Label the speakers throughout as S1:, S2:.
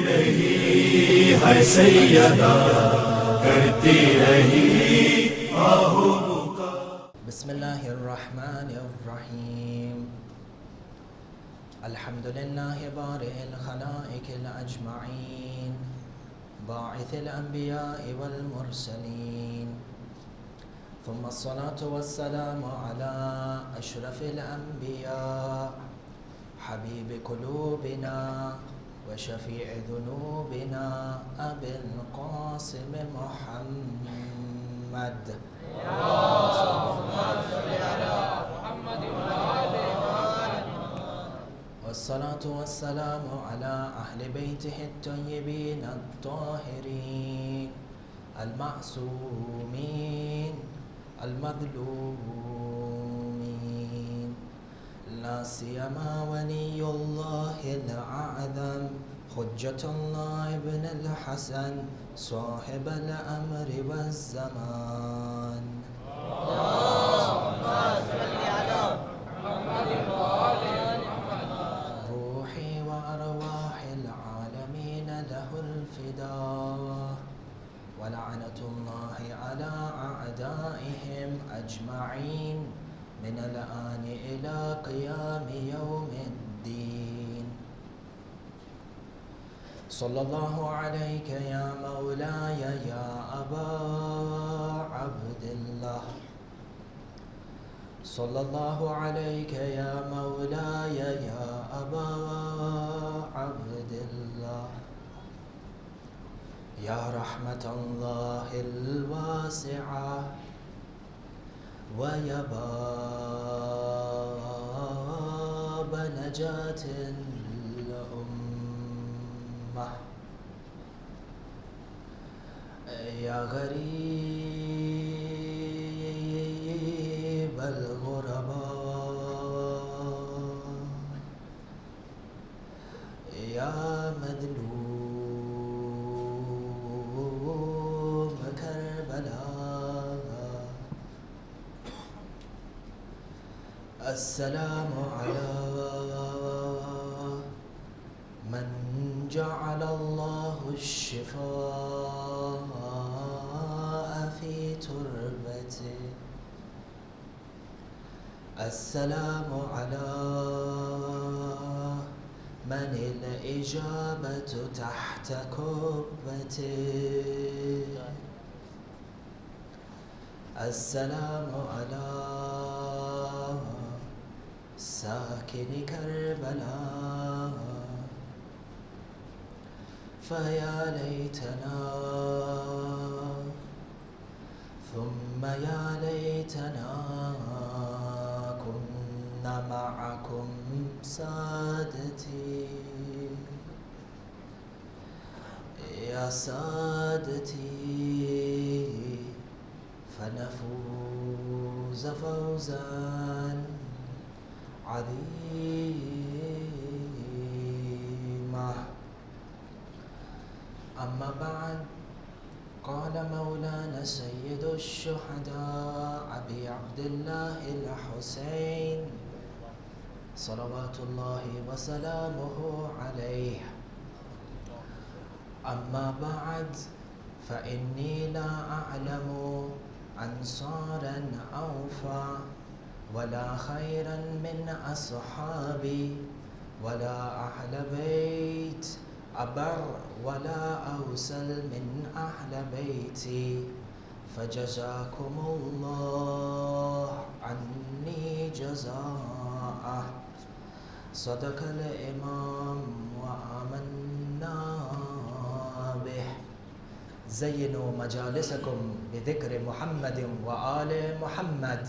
S1: रही है सैयदा करती रही आहू बुका।
S2: बिस्मिल्लाहिर्रहमानिर्रहीम। अल्हम्दुलिल्लाहि बारिइल खलाइकिल अजमईन बाइथिल अंबियाइ वल मुरसलीन थुम्मा अस्सलातु वस्सलामु अला अशरफिल अंबिया हबीब कुलूबिना व शफीअ ज़ुनूबिना अबिल क़ासिम मुहम्मद। वस्सलातु वस्सलामु अला अहलि बैतिहि अत्तय्यिबीन अत्ताहिरीन अल-मासूमीन अल-मज़लूमीन ला सियमा वलियुल्लाहिल अअज़म हुज्जतुल्लाह इब्नुल हसन साहिबुल अम्रि वज़्ज़मान। रूही व अरवाहिल आलमीन लहुल फिदा व लअनतुल्लाहि अला अअदाइहिम अजमईन मिनल आनि इला क़ियामि यौमिद्दीन। सल्लल्लाहु अलैका या मौलाया या अबा अब्दिल्लाह। सल्लल्लाहु अलैका या मौलाया या अबा अब्दिल्लाह। या रहमतल्लाहिल वासिआ व या बाब नजातिल उम्मह। या गरीबल गुरबा या मज़लूम करबला। अस्सलामु अला मन जअलल्लाहु शिफ़ाअ फ़ी तुर्बतिही। अस्सलामु अला मनिल इजाबतु तहत कुब्बतिही। अस्सलामु अला साकिनि करबला। फया लैतना थुम्मा या लैतना कुन्ना मअकुम सादती। या सादती फनफूज़ फ़ौज़न अज़ीमा। अम्मा बाद क़ाल मौलाना सय्यदुश शुहदा अबी अब्दिल्लाहिल हुसैन सलवातुल्लाहि व सलामुहु अलैहि। अम्मा बाद फ़इन्नी ला अअलमु अंसारन औफ़ा वला खैरन मिन अस्हाबी वला अहल बैत अबर वला औसल मिन अहल बैती फजज़ाकुमुल्लाह अन्नी जज़ाअह। सदक़ल इमाम व आमन्ना बिह। ज़य्यिनु मजालिसकुम बिज़िक्र मुहम्मदिन व आले Muhammad.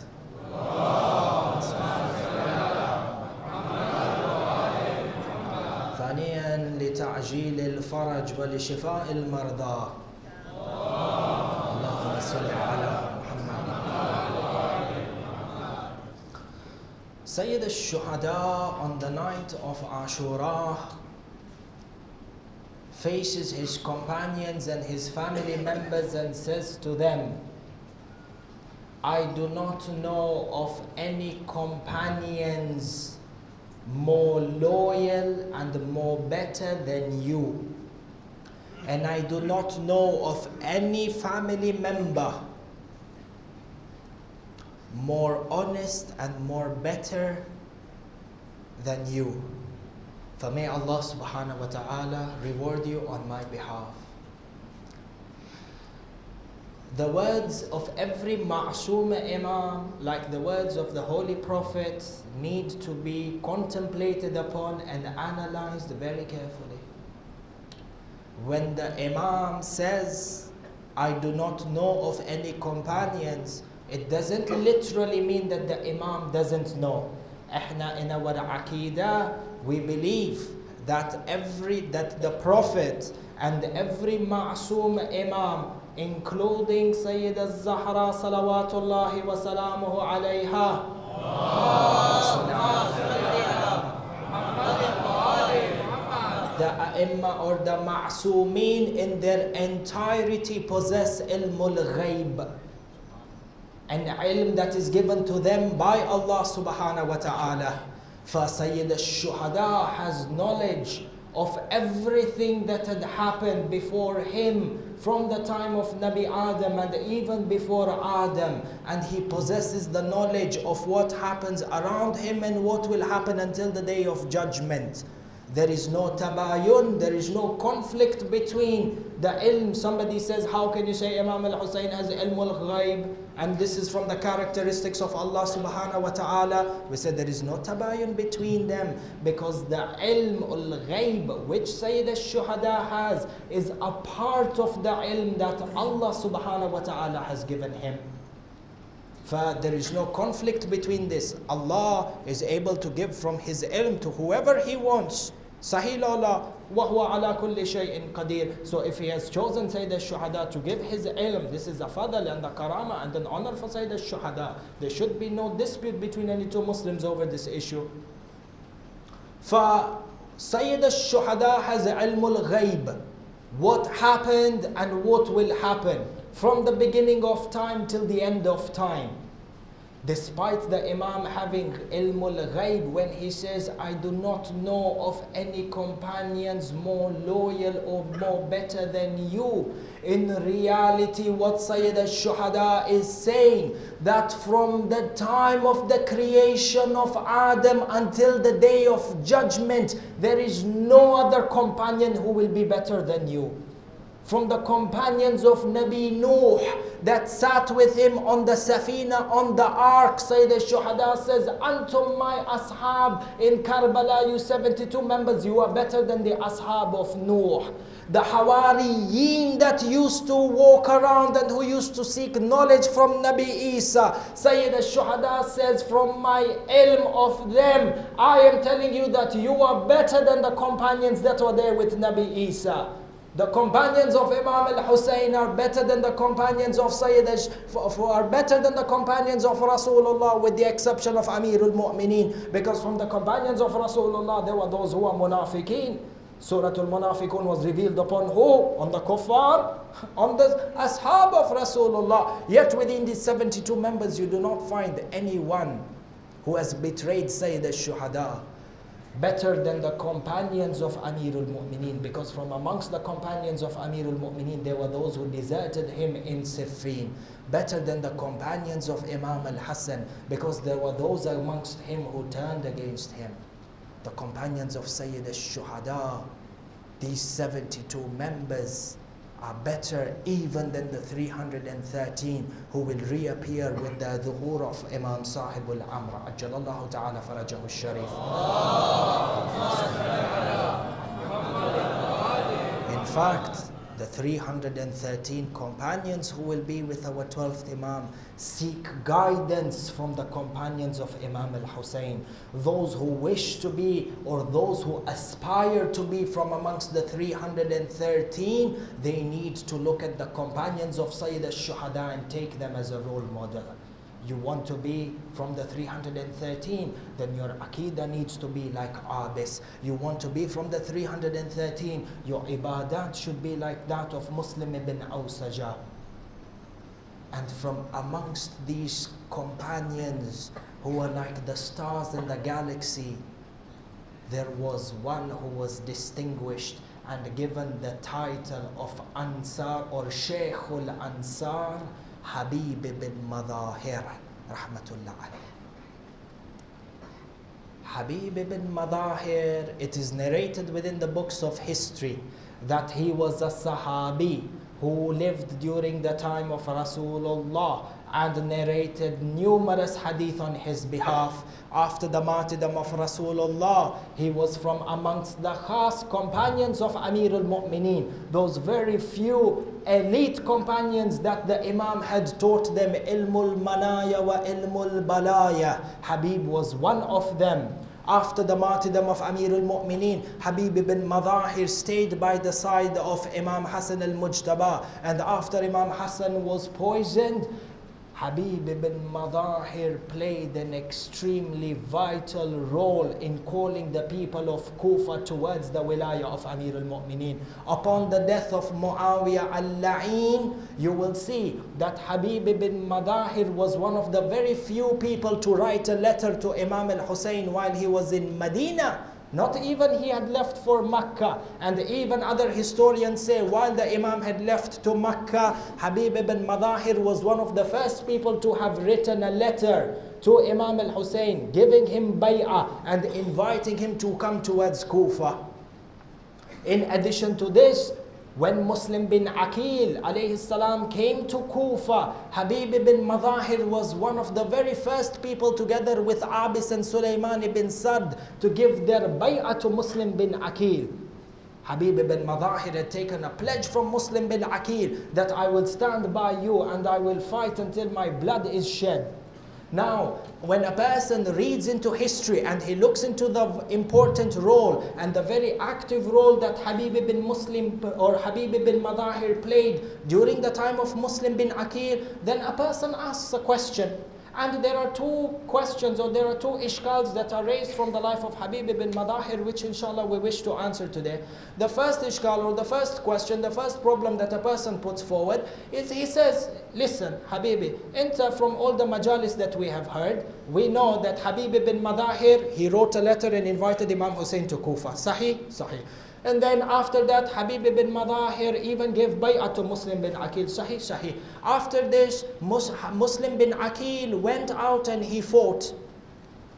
S2: ثانيا لتعجيل الفرج ولشفاء المرضى اللهم صل على محمد. Sayyid al-Shuhada on the night of Ashura faces his companions and his family members and says to them, I do not know of any companions more loyal and more better than you. and I do not know of any family member more honest and more better than you. For may Allah subhanahu wa ta'ala reward you on my behalf. The words of every ma'soom imam, like the words of the Holy Prophet, need to be contemplated upon and analyzed very carefully. When the imam says, I do not know of any companions, it doesn't literally mean that the imam doesn't know. Ihna in our aqidah, we believe that the Prophet and every ma'soom imam, including Sayyida Zahra salawatullahi wa salamuhu alayha, the A'imma or the Ma'soomeen in their entirety possess ilmul ghaib, an ilm that is given to them by Allah subhanahu wa ta'ala. For Sayyid al-Shuhada has knowledge of everything that had happened before him from the time of Nabi Adam and even before Adam, and he possesses the knowledge of what happens around him and what will happen until the day of judgment. There is no tabayun, there is no conflict between the ilm. Somebody says, how can you say Imam al-Hussein has ilm al-ghaib, and this is from the characteristics of Allah subhanahu wa ta'ala? We said there is no tabayun between them, because the ilm al-ghaib which Sayyid al-Shuhada has is a part of the ilm that Allah subhanahu wa ta'ala has given him. There is no conflict between this. Allah is able to give from His ilm to whoever He wants. Sahil Allah, wa huwa ala kulli shay'in qadir. So if He has chosen Sayyid al-Shuhada to give His ilm, this is a fadl and a karama and an honor for Sayyid al-Shuhada. There should be no dispute between any two Muslims over this issue. For Sayyid al-Shuhada has ilm al-ghaib, what happened and what will happen from the beginning of time till the end of time. Despite the Imam having ilmul ghaib, when he says, I do not know of any companions more loyal or more better than you, in reality what Sayyid al-Shuhada is saying, that from the time of the creation of Adam until the day of judgment, there is no other companion who will be better than you. From the companions of Nabi Nuh that sat with him on the Safina, on the ark, Sayyid al-Shuhada says, Antum my ashab in Karbala, you 72 members, you are better than the ashab of Nuh. The Hawariyeen that used to walk around and who used to seek knowledge from Nabi Isa, Sayyid al-Shuhada says, from my ilm of them, I am telling you that you are better than the companions that were there with Nabi Isa. The companions of Imam al-Hussein are better than the companions of are better than the companions of Rasulullah, with the exception of Amirul Mu'mineen, because from the companions of Rasulullah there were those who are munafiqeen. Surah al-Munafiqun was revealed upon who? On the kuffar, on the ashab of Rasulullah. Yet within these 72 members you do not find anyone who has betrayed Sayyid al-Shuhada better than the companions of Amirul Mu'mineen, because from amongst the companions of Amirul Mu'mineen there were those who deserted him in Siffin. Better than the companions of Imam al-Hassan, because there were those amongst him who turned against him. The companions of Sayyid al-Shuhada, these 72 members, are better even than the 313 who will reappear with the dhuhur of Imam Sahibul Amr, Ajjalallahu Ta'ala Farajahu Sharif. In fact, the 313 companions who will be with our 12th Imam seek guidance from the companions of Imam al-Hussein. Those who wish to be, or those who aspire to be from amongst the 313, they need to look at the companions of Sayyid al-Shuhada and take them as a role model. You want to be from the 313, then your Aqidah needs to be like Abbas. You want to be from the 313, your Ibadat should be like that of Muslim ibn Awsaja. And from amongst these companions who are like the stars in the galaxy, there was one who was distinguished, and given the title of Ansar or Shaykhul Ansar, Habib bin Madahir, rahmatullah alayh. Habib bin Madahir, it is narrated within the books of history that he was a Sahabi who lived during the time of Rasulullah and narrated numerous hadith on his behalf. After the martyrdom of Rasulullah, he was from amongst the khas companions of Amir al-Mu'mineen, those very few elite companions that the Imam had taught them ilmul manaya wa ilmul balaya. Habib was one of them. After the martyrdom of Amir al-Mu'mineen, Habib ibn Madahir stayed by the side of Imam Hassan al-Mujtaba, and after Imam Hassan was poisoned, Habib ibn Madahir played an extremely vital role in calling the people of Kufa towards the wilayah of Amir al-Mu'mineen. Upon the death of Muawiyah al-La'in, you will see that Habib ibn Madahir was one of the very few people to write a letter to Imam al-Hussein while he was in Medina. Not even he had left for Mecca. And even other historians say while the Imam had left to Mecca, Habib ibn Madahir was one of the first people to have written a letter to Imam al-Hussein, giving him bay'ah and inviting him to come towards Kufa. In addition to this, when Muslim bin Aqil alayhi salam came to Kufa, Habib ibn Madahir was one of the very first people, together with Abis and Sulaiman ibn Sard, to give their bay'ah to Muslim bin Aqil. Habib ibn Madahir had taken a pledge from Muslim bin Aqil that I will stand by you and I will fight until my blood is shed. Now, when a person reads into history and he looks into the important role and the very active role that Habib ibn Madahir played during the time of Muslim bin Aqil, then a person asks a question. And there are two questions, or there are two ishkals that are raised from the life of Habib ibn Madahir, which inshallah we wish to answer today. The first ishkal, or the first question, the first problem that a person puts forward is, he says, listen, Habibi, from all the majalis that we have heard, we know that Habib ibn Madahir, he wrote a letter and invited Imam Hussein to Kufa. Sahih? Sahih. And then after that, Habib ibn Madahir even gave bay'ah to Muslim bin Aqil. Sahih, sahih. After this, Muslim bin Aqil went out and he fought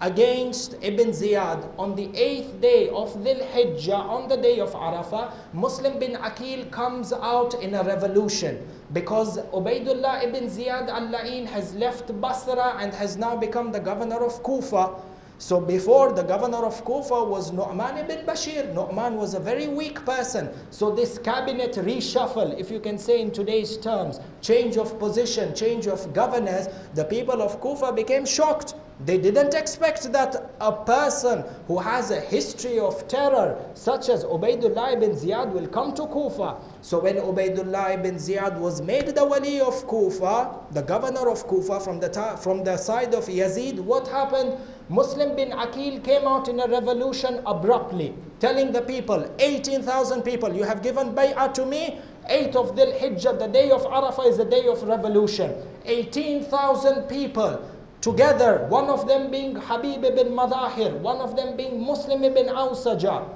S2: against Ibn Ziyad on the 8th day of Dhul Hijjah, on the day of Arafah. Muslim bin Aqil comes out in a revolution because Ubaidullah ibn Ziyad al-La'in has left Basra and has now become the governor of Kufa. So before, the governor of Kufa was Nu'man ibn Bashir. Nu'man was a very weak person. So this cabinet reshuffle, if you can say in today's terms, change of position, change of governors, the people of Kufa became shocked. They didn't expect that a person who has a history of terror, such as Ubaidullah ibn Ziyad, will come to Kufa. So when Ubaidullah ibn Ziyad was made the wali of Kufa, the governor of Kufa from the side of Yazid, what happened? Muslim bin Aqil came out in a revolution abruptly, telling the people, 18,000 people, you have given bay'ah to me. 8th of Dhul Hijjah, the day of Arafah, is the day of revolution. 18,000 people together, one of them being Habib ibn Madahir, one of them being Muslim ibn Awsaja,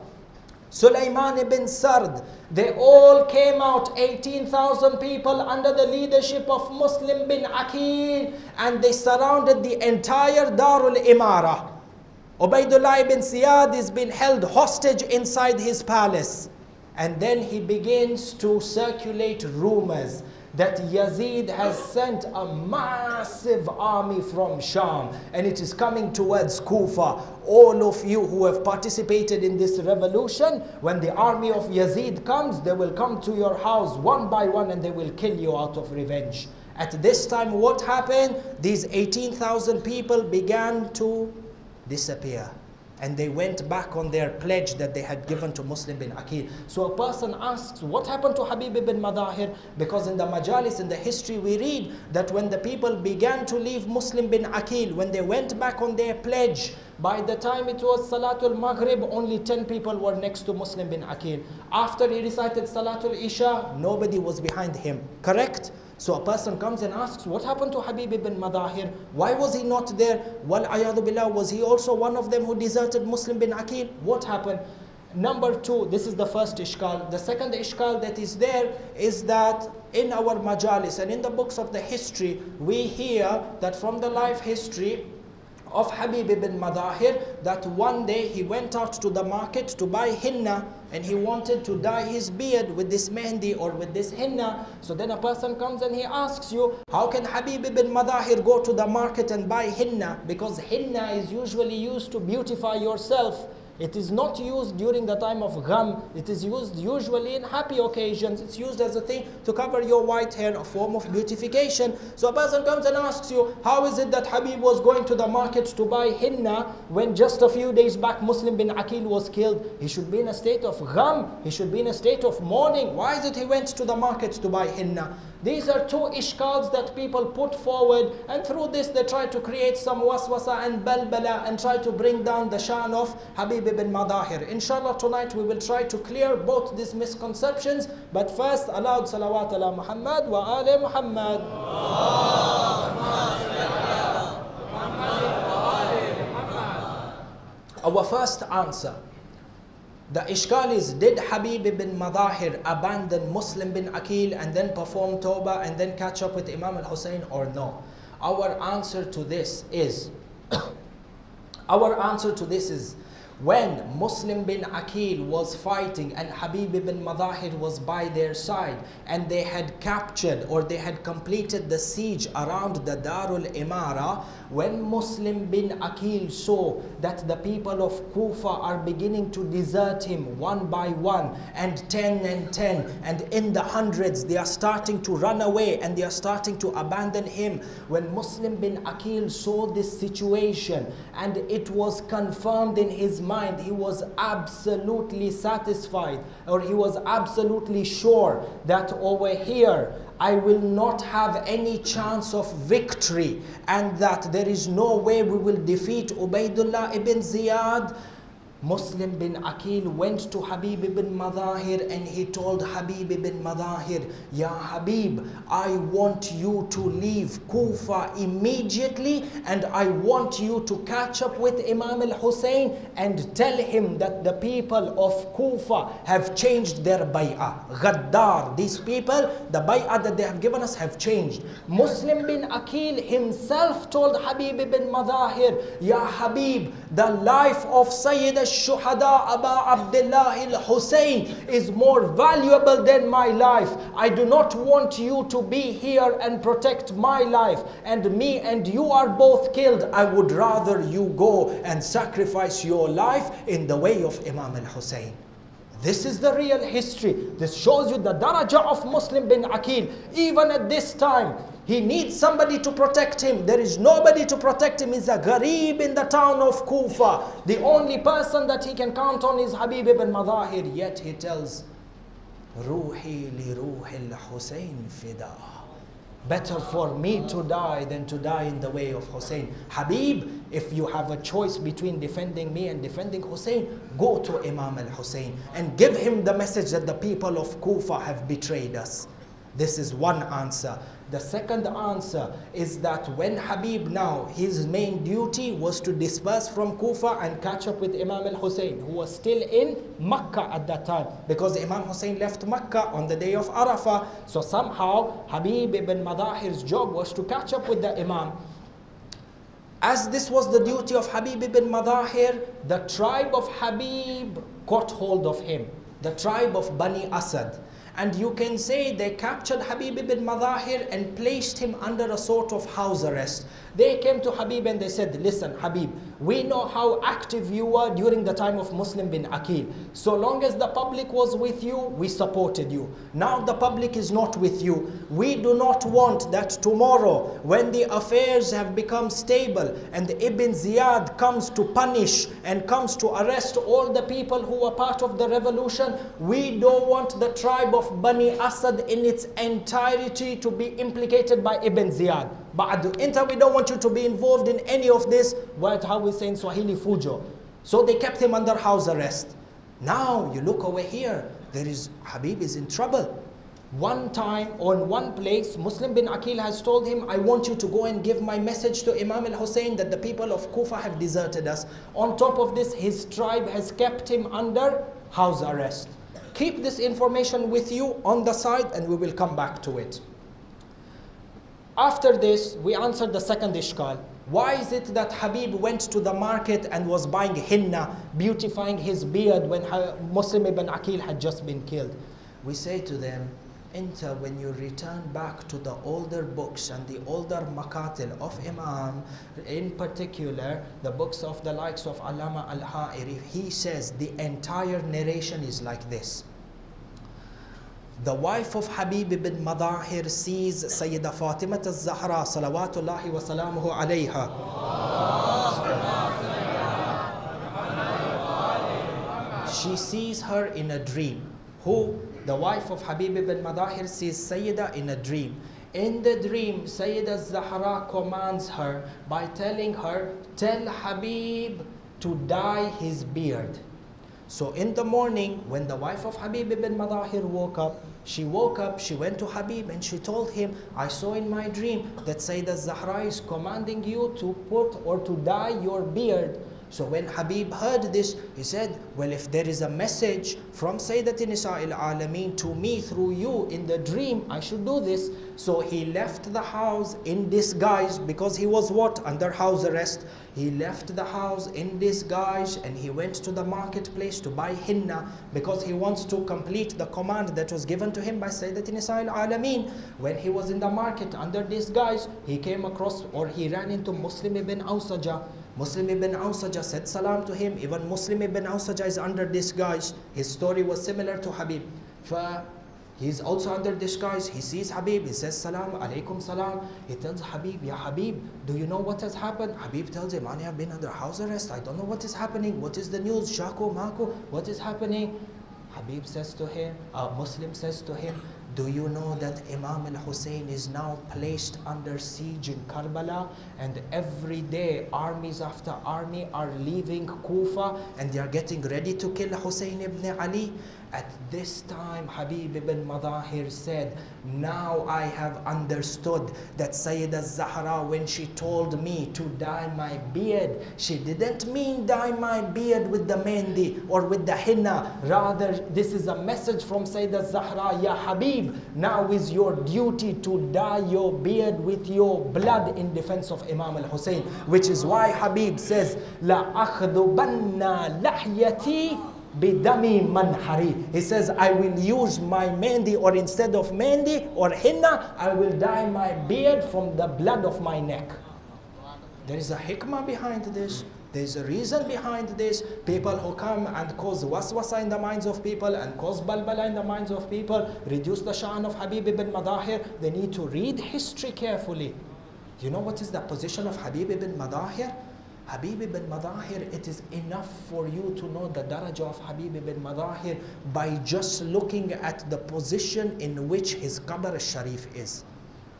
S2: Sulaiman ibn Sard. They all came out, 18,000 people under the leadership of Muslim bin Aqil, and they surrounded the entire Darul Imara. Ubaidullah ibn Ziyad is being held hostage inside his palace. And then he begins to circulate rumors that Yazid has sent a massive army from Sham and it is coming towards Kufa. All of you who have participated in this revolution, when the army of Yazid comes, they will come to your house one by one and they will kill you out of revenge. At this time, what happened? These 18,000 people began to disappear. And they went back on their pledge that they had given to Muslim bin Aqil. So a person asks, what happened to Habib ibn Madahir? Because in the majalis, in the history, we read that when the people began to leave Muslim bin Aqil, when they went back on their pledge, by the time it was Salatul Maghrib, only 10 people were next to Muslim bin Aqil. After he recited Salatul Isha, nobody was behind him. Correct? So a person comes and asks, what happened to Habib ibn Madahir? Why was he not there? Wal ayadu billah, was he also one of them who deserted Muslim bin Aqil? What happened? Number two, this is the first ishkal. The second ishkal that is there is that in our majalis and in the books of the history, we hear that from the life history of Habib ibn Madahir, that one day he went out to the market to buy henna, and he wanted to dye his beard with this mehndi or with this henna. So then a person comes and he asks you, how can Habib ibn Madahir go to the market and buy henna? Because henna is usually used to beautify yourself. It is not used during the time of gham. It is used usually in happy occasions. It's used as a thing to cover your white hair, a form of beautification. So a person comes and asks you, how is it that Habib was going to the market to buy henna when just a few days back Muslim bin Aqil was killed? He should be in a state of gham. He should be in a state of mourning. Why is it he went to the market to buy henna? These are two ishkals that people put forward, and through this they try to create some waswasa and balbala and try to bring down the shan of Habib ibn Madahir. Inshallah, tonight we will try to clear both these misconceptions. But first, aloud salawat ala Muhammad wa ali Muhammad. Our first answer. The ishkal is, did Habib ibn Madahir abandon Muslim bin Aqil and then perform tawbah and then catch up with Imam al-Hussein or no? Our answer to this is, when Muslim bin Aqil was fighting and Habib ibn Madahir was by their side, and they had captured or they had completed the siege around the Darul Imara, when Muslim bin Aqil saw that the people of Kufa are beginning to desert him one by one, and 10 and 10, and in the hundreds they are starting to run away and they are starting to abandon him. When Muslim bin Aqil saw this situation and it was confirmed in his mind, he was absolutely satisfied, or he was absolutely sure that over here I will not have any chance of victory, and that there is no way we will defeat Ubaidullah ibn Ziyad. Muslim bin Aqil went to Habib ibn Madahir and he told Habib ibn Madahir, Ya Habib, I want you to leave Kufa immediately, and I want you to catch up with Imam al-Hussein and tell him that the people of Kufa have changed their bay'ah. Ghaddar, these people, the bay'ah that they have given us have changed. Muslim bin Aqil himself told Habib ibn Madahir, Ya Habib, the life of Sayyid al-Shuhada Aba Abdullah al-Hussein is more valuable than my life. I do not want you to be here and protect my life, and me and you are both killed. I would rather you go and sacrifice your life in the way of Imam al-Hussein. This is the real history. This shows you the daraja of Muslim bin Aqil. Even at this time, he needs somebody to protect him. There is nobody to protect him. He's a gharib in the town of Kufa. The only person that he can count on is Habib ibn Madahir. Yet he tells, Ruhi li ruhi al-Hussein fida. Better for me to die than to die in the way of Hussein. Habib, if you have a choice between defending me and defending Hussein, go to Imam al-Hussein and give him the message that the people of Kufa have betrayed us. This is one answer. The second answer is that when Habib now, his main duty was to disperse from Kufa and catch up with Imam al-Hussein, who was still in Makkah at that time, because Imam Hussein left Makkah on the day of Arafah. So somehow Habib ibn Madahir's job was to catch up with the Imam. As this was the duty of Habib ibn Madahir, the tribe of Habib caught hold of him, the tribe of Bani Asad. And you can say they captured Habib ibn Madahir and placed him under a sort of house arrest. They came to Habib and they said, listen Habib, we know how active you were during the time of Muslim bin Aqil. So long as the public was with you, we supported you. Now the public is not with you. We do not want that tomorrow, when the affairs have become stable and Ibn Ziyad comes to punish and comes to arrest all the people who were part of the revolution, we don't want the tribe of Bani Asad in its entirety to be implicated by Ibn Ziyad. We don't want you to be involved in any of this, how we say in Swahili, fujo. So they kept him under house arrest. Now you look over here, Habib is in trouble. One time, on one place, Muslim bin Aqil has told him, I want you to go and give my message to Imam al-Hussein that the people of Kufa have deserted us. On top of this, his tribe has kept him under house arrest. Keep this information with you on the side and we will come back to it. After this, we answered the second ishkal. Why is it that Habib went to the market and was buying henna, beautifying his beard when Muslim ibn Aqil had just been killed? We say to them, when you return back to the older books and the older makatil of Imam, in particular the books of the likes of Allama al-Ha'iri, he says the entire narration is like this. The wife of Habib ibn Madahir sees Sayyida Fatima al-Zahra salawatullahi wa salamuhu alayha. She sees her in a dream. Who? The wife of Habib ibn Madahir sees Sayyida in a dream. In the dream, Sayyida Zahra commands her by telling her, tell Habib to dye his beard. So in the morning, when the wife of Habib ibn Madahir woke up, she went to Habib and she told him, I saw in my dream that Sayyida Zahra is commanding you to put or to dye your beard. So when Habib heard this, he said, well, if there is a message from Sayyidatin Nisa'il Alameen to me through you in the dream, I should do this. So he left the house in disguise because he was what? Under house arrest. He left the house in disguise and he went to the marketplace to buy henna because he wants to complete the command that was given to him by Sayyidatin Nisa'il Alameen. When he was in the market under disguise, he came across or he ran into Muslim ibn Awsaja. Muslim ibn Awsaja said salam to him. Even Muslim ibn Awsaja is under disguise. His story was similar to Habib. He's also under disguise. He sees Habib. He says salam, alaykum salam. He tells Habib, Ya Habib, do you know what has happened? Habib tells him, I have been under house arrest. I don't know what is happening. What is the news? Shako, Mako, what is happening? Habib says to him, Muslim says to him, do you know that Imam al-Hussein is now placed under siege in Karbala, and every day armies after army are leaving Kufa and they are getting ready to kill Hussein ibn Ali? At this time, Habib ibn Madahir said, now I have understood that Sayyida Zahra, when she told me to dye my beard, she didn't mean dye my beard with the mehndi or with the henna. Rather, this is a message from Sayyida Zahra, Ya Habib, now is your duty to dye your beard with your blood in defense of Imam al-Hussein. Which is why Habib says, La akhdubanna lahyati bidami manhari. He says, I will use my mehndi, or instead of mehndi or henna, I will dye my beard from the blood of my neck. There is a hikmah behind this. There is a reason behind this. People who come and cause waswasa in the minds of people and cause balbala in the minds of people, reduce the sha'an of Habib ibn Madahir, they need to read history carefully. Do you know what is the position of Habib ibn Madahir? Habib ibn Madahir, it is enough for you to know the darajah of Habib ibn Madahir by just looking at the position in which his qabr al-sharif is.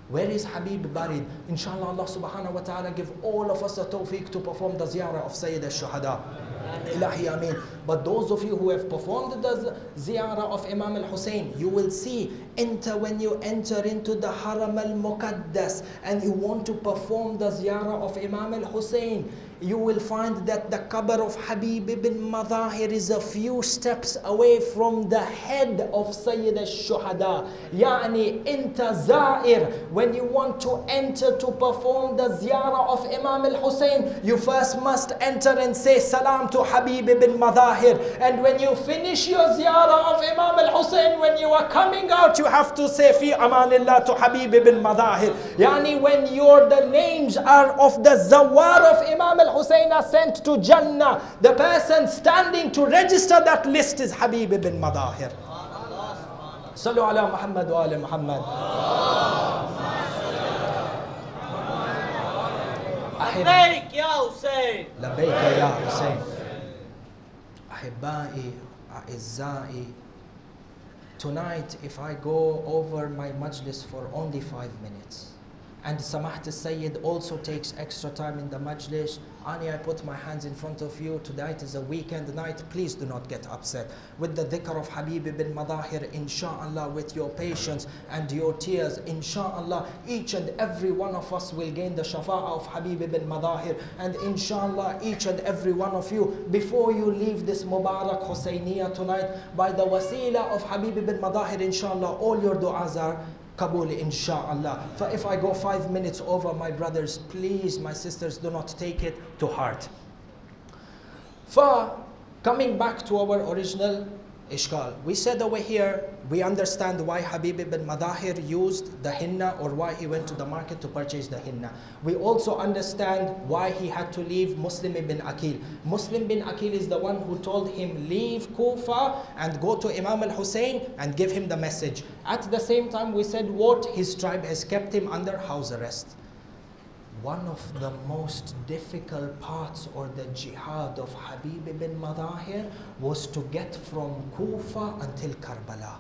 S2: Where is Habib buried? Inshallah, Allah subhanahu wa ta'ala give all of us the tawfiq to perform the ziyarah of Sayyid al-Shuhada. Ilahi Ameen. But those of you who have performed the ziyarah of Imam al-Hussein, you will see, when you enter into the Haram al-Muqaddas and you want to perform the ziyarah of Imam al-Hussein, you will find that the qabr of Habib ibn Madahir is a few steps away from the head of Sayyid al-Shuhada. Yani, inta za'ir, when you want to enter to perform the ziyarah of Imam al-Hussein, you first must enter and say salam to Habib ibn Madahir. And when you finish your ziyarah of Imam al-Hussein, when you are coming out, you have to say fi amanillah to Habib ibn Madahir. Yani, when the names are of the zawar of Imam al-Hussein are sent to Jannah, the person standing to register that list is Habib ibn Madahir. Sallu ala Muhammad wa ala Muhammad.
S3: لبيك يا حسين.
S2: لبيك يا حسين. أحبائي أعزائي. Tonight, if I go over my majlis for only 5 minutes, And Samahat al-Sayyid also takes extra time in the majlis. Ani, I put my hands in front of you. Tonight is a weekend night. Please do not get upset. With the dhikr of Habib ibn Madahir, inshallah, with your patience and your tears, inshallah, each and every one of us will gain the shafa'ah of Habib ibn Madahir. And inshallah, each and every one of you, before you leave this Mubarak Husayniyah tonight, by the wasila of Habib ibn Madahir, inshallah, all your du'as are Kabul, inshallah. So if I go 5 minutes over, my brothers, please, my sisters, do not take it to heart. Coming back to our original ishkal, we said over here, we understand why Habib ibn Madahir used the henna, or why he went to the market to purchase the henna. We also understand why he had to leave Muslim ibn Aqil. Muslim ibn Aqil is the one who told him, leave Kufa and go to Imam al-Hussein and give him the message. At the same time, we said what? His tribe has kept him under house arrest. One of the most difficult parts or the jihad of Habib ibn Madahir was to get from Kufa until Karbala.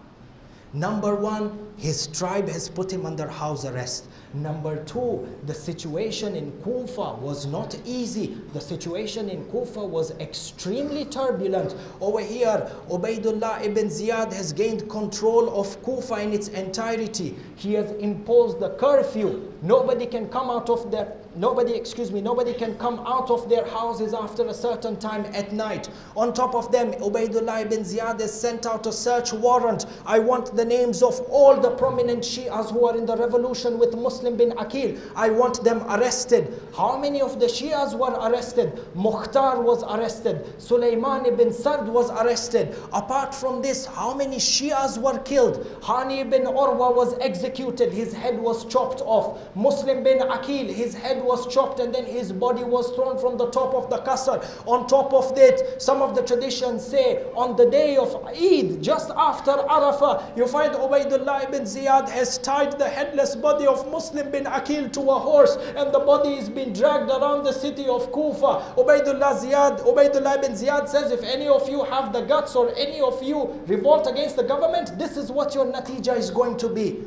S2: Number one, his tribe has put him under house arrest. Number two, the situation in Kufa was not easy. The situation in Kufa was extremely turbulent. Over here, Ubaidullah ibn Ziyad has gained control of Kufa in its entirety. He has imposed the curfew. Nobody can come out of their nobody can come out of their houses after a certain time at night. On top of them, Ubaidullah ibn Ziyad has sent out a search warrant. I want the names of all the prominent Shias who are in the revolution with Muslim bin Aqil. I want them arrested. How many of the Shias were arrested? Mukhtar was arrested. Sulaiman ibn Sard was arrested. Apart from this, how many Shias were killed? Hani ibn Urwa was executed. His head was chopped off. Muslim bin Aqil, his head was chopped and then his body was thrown from the top of the Qasr. On top of that, some of the traditions say on the day of Eid, just after Arafah, you find Ubaidullah ibn Ziyad has tied the headless body of Muslim bin Aqil to a horse, and the body is being dragged around the city of Kufa. Ubaidullah ibn Ziyad says, if any of you have the guts or any of you revolt against the government, this is what your natija is going to be.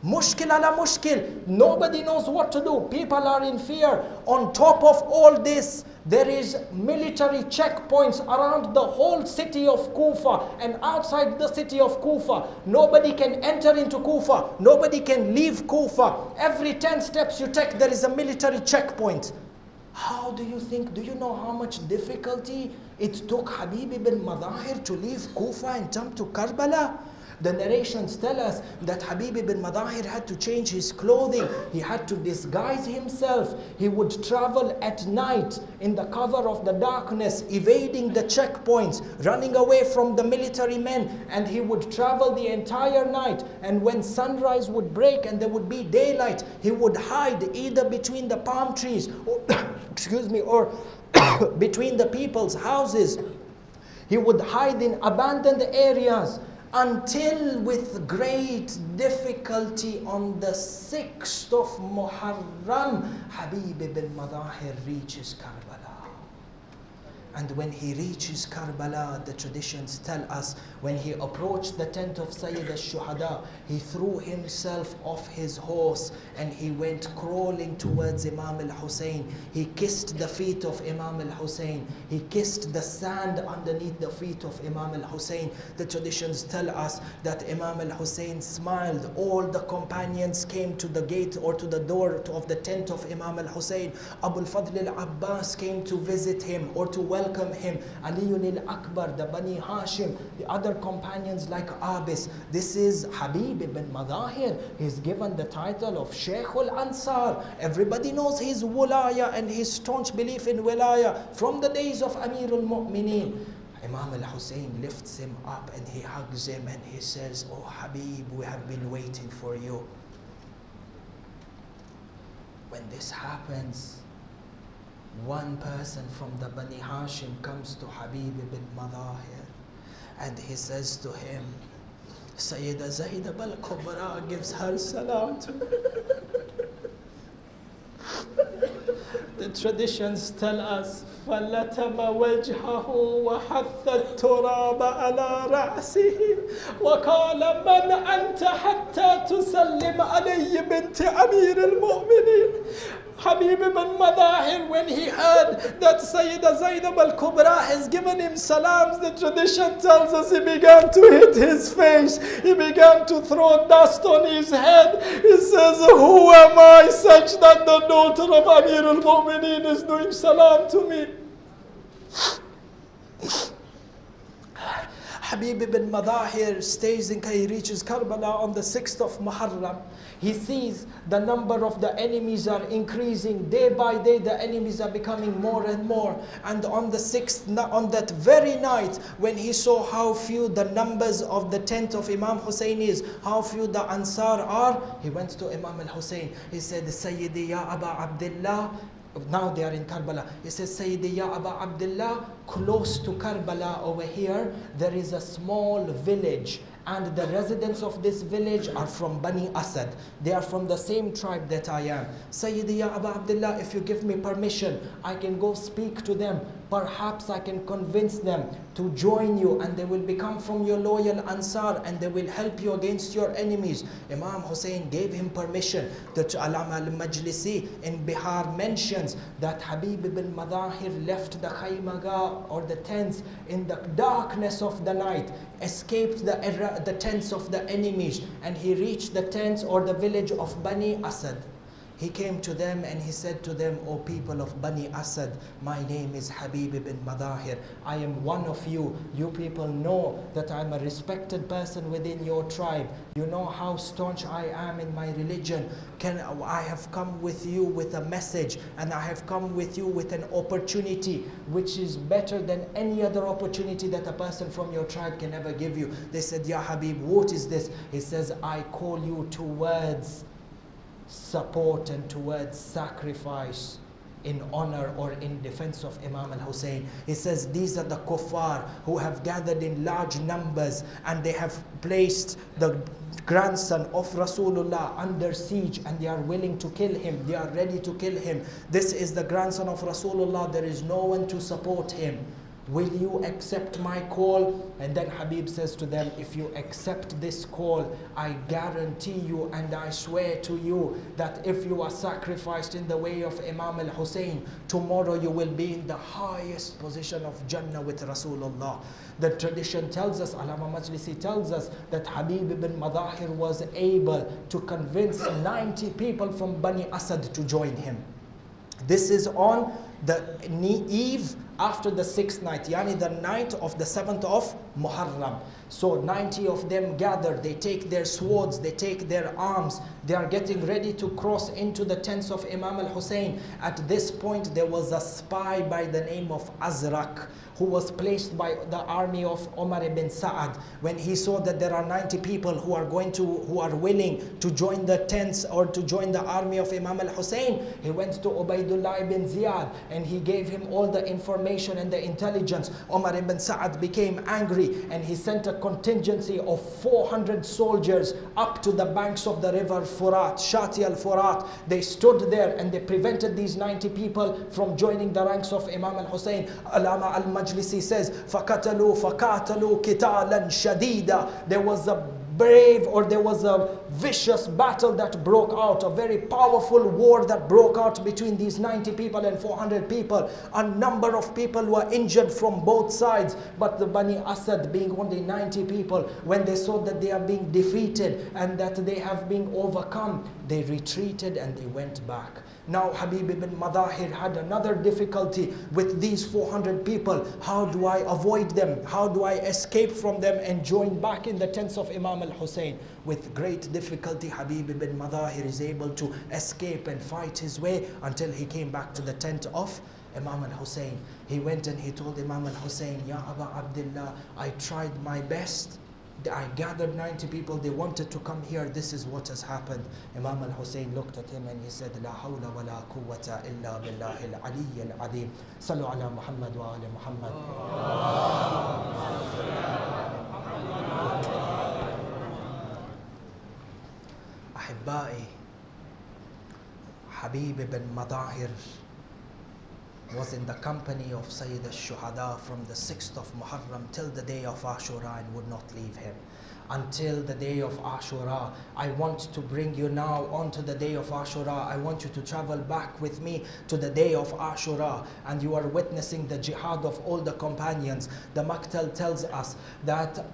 S2: Mushkil ala mushkil. Nobody knows what to do. People are in fear. On top of all this, there is military checkpoints around the whole city of Kufa and outside the city of Kufa. Nobody can enter into Kufa. Nobody can leave Kufa. Every 10 steps you take, there is a military checkpoint. How do you think, do you know how much difficulty it took Habib ibn Madahir to leave Kufa and jump to Karbala? The narrations tell us that Habib ibn Madahir had to change his clothing. He had to disguise himself. He would travel at night in the cover of the darkness, evading the checkpoints, running away from the military men. And he would travel the entire night. And when sunrise would break and there would be daylight, he would hide either between the palm trees or, or between the people's houses. He would hide in abandoned areas, until with great difficulty on the 6th of Muharram, Habib ibn Madahir reaches Karbala. And when he reaches Karbala, the traditions tell us, when he approached the tent of Sayyid al-Shuhada, he threw himself off his horse and he went crawling towards Imam al-Hussein. He kissed the feet of Imam al-Hussein. He kissed the sand underneath the feet of Imam al-Hussein. The traditions tell us that Imam al-Hussein smiled. All the companions came to the gate or to the door of the tent of Imam al-Hussein. Abu al-Fadl al-Abbas came to visit him or to welcome him. Aliyun al-Akbar, the Bani Hashim, the other companions like Abis. This is Habib ibn Madahir. He's given the title of Shaykh al-Ansar. Everybody knows his wilaya and his staunch belief in wilaya from the days of Amir al-Mu'mineen. Imam al-Hussein lifts him up and he hugs him and he says, "Oh Habib, we have been waiting for you." When this happens, one person from the Bani Hashim comes to Habib ibn Madahir and he says to him, Sayyida Zainab al-Kubra gives her salam to the The traditions tell us فَلَتَمَ وَجْهَهُ وَحَثَّ التُّرَابَ عَلَى رَأْسِهِ وَقَالَ مَنْ أَنْتَ حَتَّى تُسَلِّمَ عَلَيِّ بِنْتِ أَمِيرِ الْمُؤْمِنِينَ. Habib ibn Madahir, when he heard that Sayyida Zainab al-Kubra has given him salams, the tradition tells us he began to hit his face. He began to throw dust on his head. He says, who am I such that the daughter of Amir al-Mu'mineen is doing salam to me? Habib ibn Madahir stays in he reaches Karbala on the 6th of Muharram. He sees the number of the enemies are increasing. Day by day the enemies are becoming more and more. And on the 6th, on that very night, when he saw how few the numbers of the tent of Imam Hussein is, how few the Ansar are, he went to Imam al-Hussein. He said, Sayyidi ya Aba Abdullah. Now they are in Karbala. He says, Sayyidi ya Aba Abdullah, close to Karbala over here, there is a small village. And the residents of this village are from Bani Asad. They are from the same tribe that I am. Sayyidi ya Aba Abdullah, if you give me permission, I can go speak to them. Perhaps I can convince them to join you, and they will become from your loyal Ansar, and they will help you against your enemies. Imam Hussein gave him permission. That Alama al-Majlisi in Bihar mentions that Habib ibn Madahir left the khaymaga or the tents in the darkness of the night, escaped the tents of the enemies, and he reached the tents or the village of Bani Asad. He came to them and he said to them, O people of Bani Asad, my name is Habib ibn Madahir. I am one of you. You people know that I'm a respected person within your tribe. You know how staunch I am in my religion. I have come with you with a message, and I have come with you with an opportunity which is better than any other opportunity that a person from your tribe can ever give you. They said, Ya Habib, what is this? He says, I call you towards support and towards sacrifice in honor or in defense of Imam al-Hussein. He says, these are the kuffar who have gathered in large numbers, and they have placed the grandson of Rasulullah under siege, and they are willing to kill him. They are ready to kill him. This is the grandson of Rasulullah. There is no one to support him. Will you accept my call? And then Habib says to them, if you accept this call, I guarantee you and I swear to you that if you are sacrificed in the way of Imam al-Hussein, tomorrow you will be in the highest position of Jannah with Rasulullah. The tradition tells us, Alama Majlisi tells us, that Habib ibn Madahir was able to convince 90 people from Bani Asad to join him. This is on the eve after the 6th night, yani the night of the 7th of Muharram. So 90 of them gather, they take their swords, they take their arms, they are getting ready to cross into the tents of Imam al-Hussein. At this point there was a spy by the name of Azraq, who was placed by the army of Umar ibn Sa'ad. When he saw that there are 90 people who are willing to join the tents or to join the army of Imam al-Hussein, he went to Ubaidullah ibn Ziyad and he gave him all the information and the intelligence. Umar ibn Sa'ad became angry and he sent a contingency of 400 soldiers up to the banks of the river Furat, Shati al-Furat. They stood there and they prevented these 90 people from joining the ranks of Imam al-Hussein. Alama al-Majlisi says, فَقَتَلُوا فَقَاتَلُوا كِتَالًا شَدِيدًا. There was a vicious battle that broke out, a very powerful war that broke out between these 90 people and 400 people. A number of people were injured from both sides, but the Bani Asad, being only 90 people, when they saw that they are being defeated and that they have been overcome, they retreated and they went back. Now Habib ibn Madahir had another difficulty with these 400 people. How do I avoid them? How do I escape from them and join back in the tents of Imam al-Hussein? With great difficulty, Habib ibn Madahir is able to escape and fight his way until he came back to the tent of Imam al-Hussein. He went and he told Imam al-Hussein, Ya Aba Abdullah, I tried my best. I gathered 90 people, they wanted to come here, this is what has happened. Imam al-Hussein looked at him and he said, La hawla wa la quwwata illa billahi al-ali al-azim. Sallu ala Muhammad wa ala Muhammad. Ahibba'i, Habib ibn Madahir was in the company of Sayyid al-Shuhada from the 6th of Muharram till the day of Ashura and would not leave him. Until the day of Ashura. I want to bring you now onto the day of Ashura. I want you to travel back with me to the day of Ashura, and you are witnessing the jihad of all the companions. The Maqtal tells us that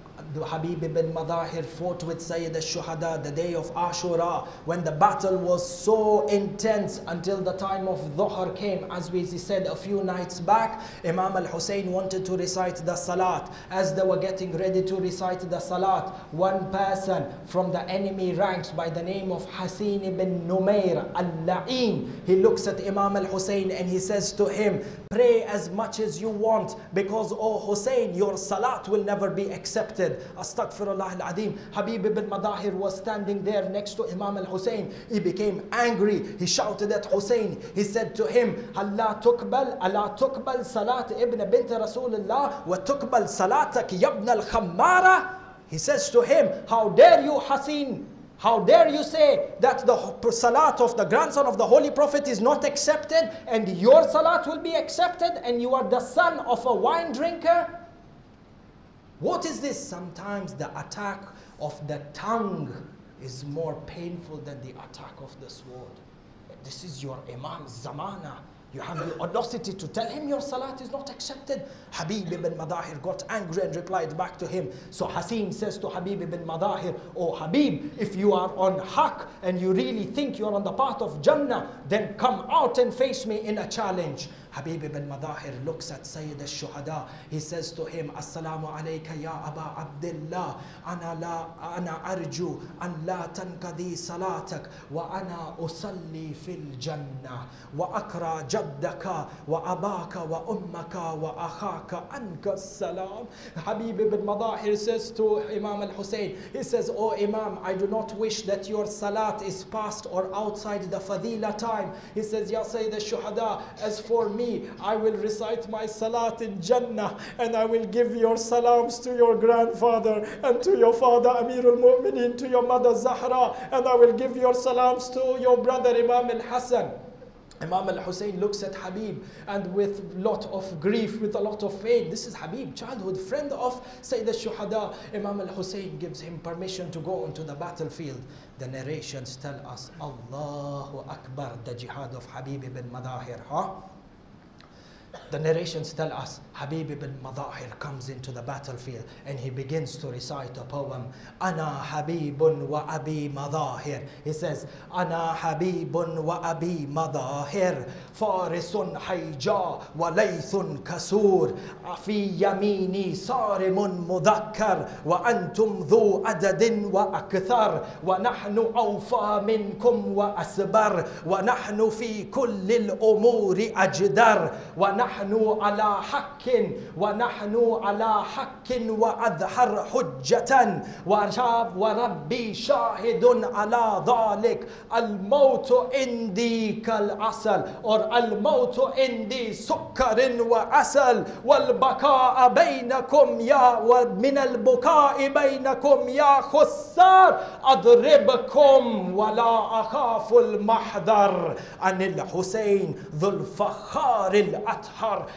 S2: Habib ibn Madahir fought with Sayyid al-Shuhada the day of Ashura, when the battle was so intense until the time of Dhuhr came. As we said a few nights back, Imam al-Hussein wanted to recite the Salat. As they were getting ready to recite the Salat, one person from the enemy ranks by the name of Hussein ibn Numair al-La'in, he looks at Imam al-Hussein and he says to him, pray as much as you want, because oh Hussein, your Salat will never be accepted. Astaghfirullah al-Azim. Habib ibn Madahir was standing there next to Imam al-Hussein. He became angry. He shouted at Hussein. He said to him, Allah tuqbal salat ibn bint Rasulullah wa tuqbal salatak yabn al-Khammara. He says to him, how dare you, Hussein? How dare you say that the salat of the grandson of the Holy Prophet is not accepted and your salat will be accepted, and you are the son of a wine drinker? What is this? Sometimes the attack of the tongue is more painful than the attack of the sword. This is your Imam Zamana. You have the audacity to tell him your salat is not accepted. Habib ibn Madahir got angry and replied back to him. So Hussein says to Habib ibn Madahir, oh Habib, if you are on haqq and you really think you are on the path of Jannah, then come out and face me in a challenge. Habib ibn Madahir looks at Sayyid al-Shuhada. He says to him, Assalamu alayka ya Aba Abdullah. Ana arju an la tankadi salatak wa ana usalli fil jannah wa akra jaddaka wa abaka wa ummaka wa akhaka anka salam. Habib ibn Madahir says to Imam al-Hussein, he says, oh Imam, I do not wish that your salat is past or outside the fadila time. He says, Ya Sayyid al-Shuhada, as for me, I will recite my salat in Jannah, and I will give your salams to your grandfather and to your father Amirul Mu'mineen, to your mother Zahra, and I will give your salams to your brother Imam al-Hassan. Imam al-Hussein looks at Habib and with a lot of grief, with a lot of pain. This is Habib, childhood friend of Sayyid al-Shuhada. Imam al-Hussein gives him permission to go onto the battlefield. The narrations tell us, Allahu Akbar, the jihad of Habib ibn Madahir. The narrations tell us Habib ibn Madahir comes into the battlefield and he begins to recite a poem. Ana Habibun wa Abi Madahir. He says, Ana Habibun wa Abi Madahir. Farisun hayja wa laythun kasur. Fi yamini sarimun mudhakkar. Wa antum dhu adadin wa akthar. Wa nahnu awfa minkum wa asbar. Wa nahnu fi kulli al-umuri ajdar. Wa نحن على حق ونحن على حق وأظهر حجة وربي شاهد على ذلك الموت عندي كالعسل or الموت عندي سكر وعسل والبكاء بينكم يا ومن البكاء بينكم يا خسار أضربكم ولا أخاف المحذر عن الحسين ذو الفخار الأطهر.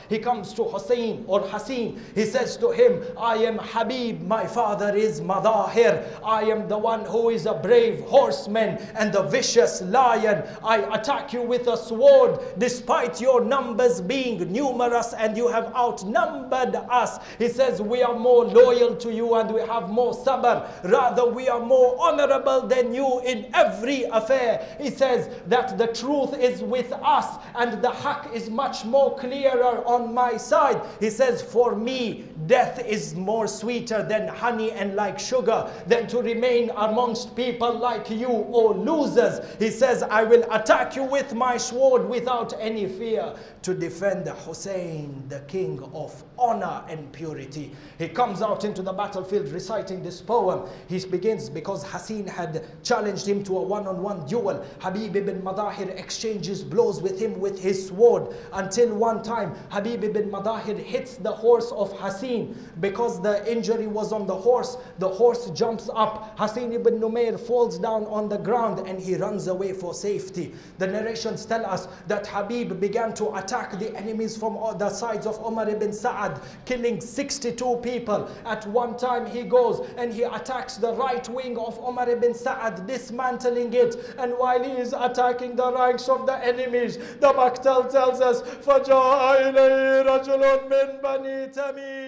S2: He comes to Hussein or Hassin. He says to him, I am Habib, my father is Madahir. I am the one who is a brave horseman and a vicious lion. I attack you with a sword despite your numbers being numerous and you have outnumbered us. He says, we are more loyal to you and we have more sabr. Rather, we are more honorable than you in every affair. He says that the truth is with us and the haqq is much more clearer on my side. He says, for me, death is more sweeter than honey and like sugar than to remain amongst people like you, O losers. He says, I will attack you with my sword without any fear to defend Hussein, the king of honor and purity. He comes out into the battlefield reciting this poem. He begins because Hussein had challenged him to a one-on-one duel. Habib ibn Madahir exchanges blows with him with his sword until one time time, Habib ibn Madahir hits the horse of Hassin. Because the injury was on the horse jumps up. Hassin ibn Numair falls down on the ground and he runs away for safety. The narrations tell us that Habib began to attack the enemies from all the sides of Umar ibn Sa'ad, killing 62 people. At one time he goes and he attacks the right wing of Umar ibn Sa'ad, dismantling it. And while he is attacking the ranks of the enemies, the Maktal tells us, فَجَاءَ إِلَيْهِ رَجُلٌ مِّن بَنِي تَمِيمٍ